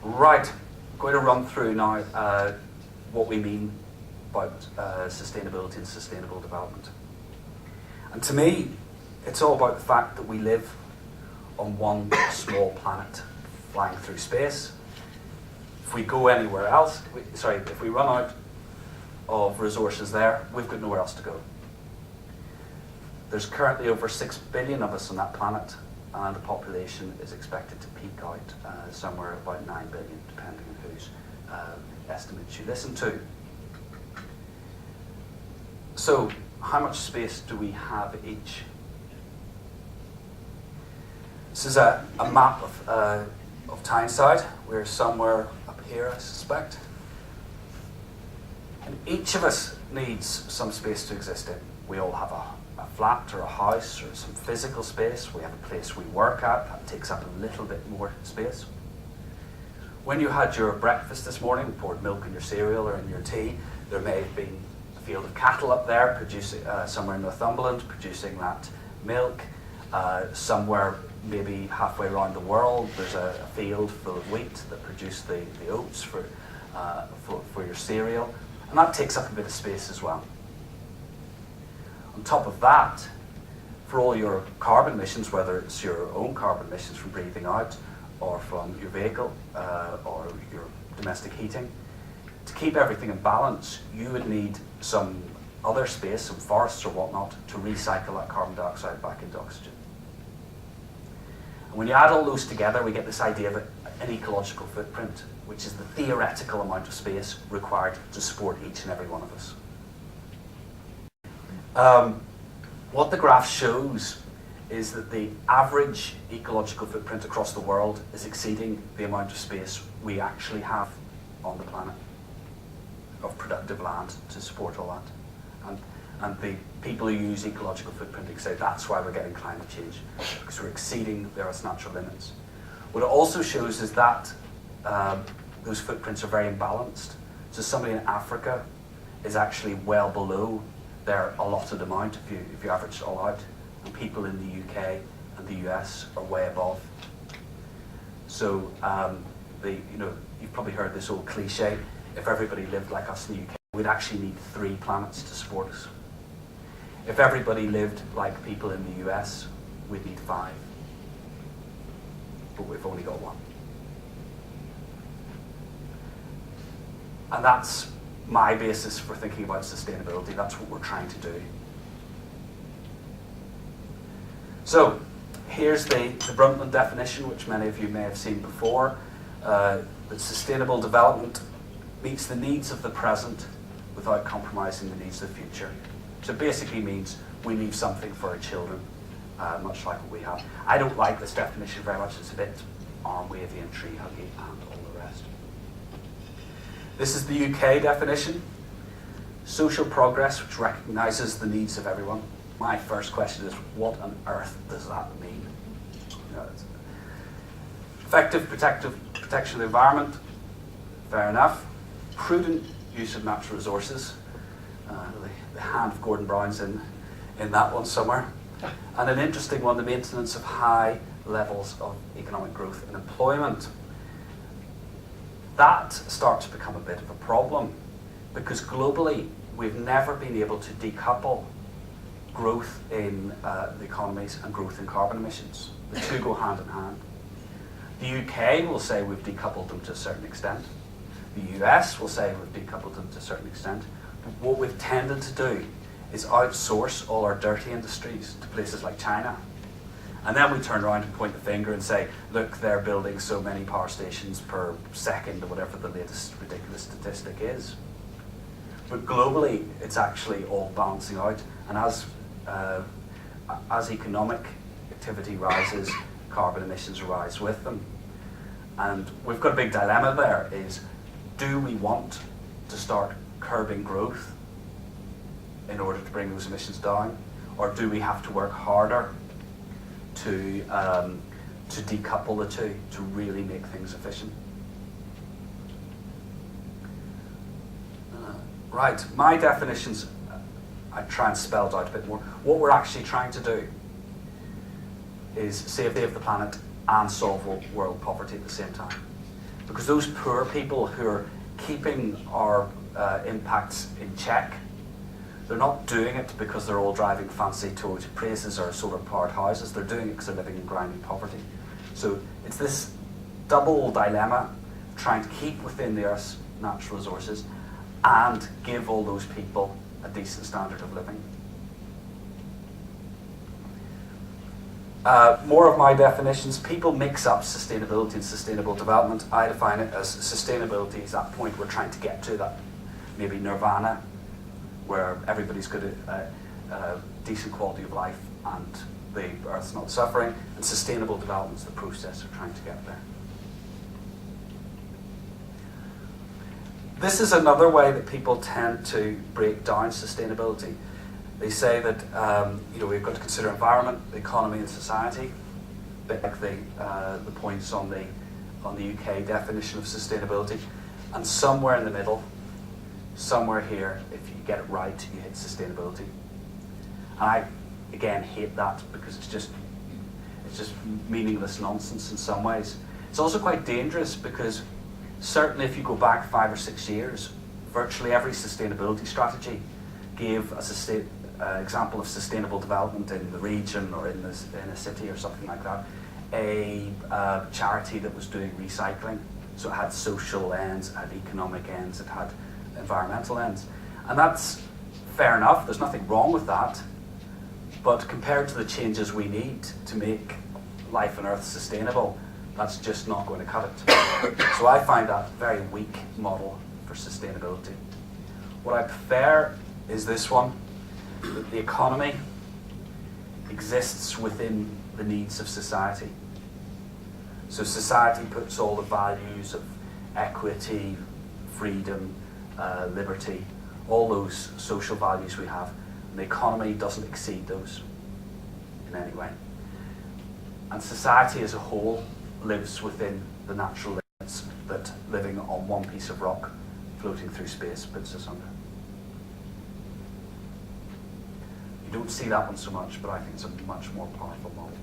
Right, I'm going to run through now what we mean by sustainability and sustainable development. And to me, it's all about the fact that we live on one small planet flying through space. If we go anywhere else, if we run out of resources there, we've got nowhere else to go. There's currently over 6 billion of us on that planet, and the population is expected to peak out somewhere about 9 billion, depending on whose estimates you listen to. So, how much space do we have each? This is a map of Tyneside. We're somewhere up here, I suspect. And each of us needs some space to exist in. We all have a flat or a house or some physical space. We have a place we work at. That takes up a little bit more space. When you had your breakfast this morning, poured milk in your cereal or in your tea, there may have been a field of cattle up there producing somewhere in Northumberland producing that milk. Somewhere maybe halfway around the world, there's a field full of wheat that produced the oats for your cereal, and that takes up a bit of space as well. On top of that, for all your carbon emissions, whether it's your own carbon emissions from breathing out or from your vehicle or your domestic heating, to keep everything in balance, you would need some other space, some forests or whatnot, to recycle that carbon dioxide back into oxygen. And when you add all those together, we get this idea of an ecological footprint, which is the theoretical amount of space required to support each and every one of us. What the graph shows is that the average ecological footprint across the world is exceeding the amount of space we actually have on the planet of productive land to support all that. And the people who use ecological footprinting say that's why we're getting climate change, because we're exceeding their natural limits. What it also shows is that those footprints are very imbalanced. So somebody in Africa is actually well below their allotted amount if you average it all out, and people in the UK and the US are way above. So you've probably heard this old cliche: if everybody lived like us in the UK, we'd actually need 3 planets to support us. If everybody lived like people in the US, we'd need 5. But we've only got 1. And that's my basis for thinking about sustainability. That's what we're trying to do. So, here's the Brundtland Definition, which many of you may have seen before. That sustainable development meets the needs of the present without compromising the needs of the future. So it basically means we leave something for our children, much like what we have. I don't like this definition very much. It's a bit arm-wavy and tree-huggy and all the rest. This is the UK definition. Social progress, which recognises the needs of everyone. My first question is, what on earth does that mean? Effective protection of the environment, fair enough. Prudent use of natural resources. The hand of Gordon Brown's in that one somewhere. And an interesting one, the maintenance of high levels of economic growth and employment. That starts to become a bit of a problem, because globally we've never been able to decouple growth in the economies and growth in carbon emissions. The two go hand in hand. The UK will say we've decoupled them to a certain extent. The US will say we've decoupled them to a certain extent. But what we've tended to do is outsource all our dirty industries to places like China. And then we turn around and point the finger and say, look, they're building so many power stations per second, or whatever the latest ridiculous statistic is. But globally, it's actually all balancing out. And as economic activity rises, carbon emissions rise with them. And we've got a big dilemma there, is do we want to start curbing growth in order to bring those emissions down? Or do we have to work harder to decouple the two, to really make things efficient? Right, my definitions, I try and spell it out a bit more. What we're actually trying to do is save the planet and solve world poverty at the same time. Because those poor people who are keeping our impacts in check, they're not doing it because they're all driving fancy Toyota Priuses or solar-powered houses. They're doing it because they're living in grinding poverty. So it's this double dilemma, trying to keep within the Earth's natural resources and give all those people a decent standard of living. More of my definitions. People mix up sustainability and sustainable development. I define it as sustainability is that point we're trying to get to, that maybe nirvana, where everybody's got a decent quality of life and the Earth's not suffering, and sustainable development is the process of trying to get there. This is another way that people tend to break down sustainability. They say that we've got to consider environment, the economy, and society. A bit like the points on the UK definition of sustainability, and somewhere in the middle, somewhere here, if you get it right, you hit sustainability. And I, again, hate that because it's just meaningless nonsense in some ways. It's also quite dangerous because certainly if you go back 5 or 6 years, virtually every sustainability strategy gave an example of sustainable development in the region or in a city or something like that, a charity that was doing recycling. So it had social ends, it had economic ends, it had environmental ends. And that's fair enough, there's nothing wrong with that. But compared to the changes we need to make life on Earth sustainable, that's just not going to cut it. So I find that a very weak model for sustainability. What I prefer is this one, that the economy exists within the needs of society. So society puts all the values of equity, freedom, liberty, all those social values we have, and the economy doesn't exceed those in any way. And society as a whole lives within the natural limits that living on one piece of rock floating through space puts us under. You don't see that one so much, but I think it's a much more powerful model.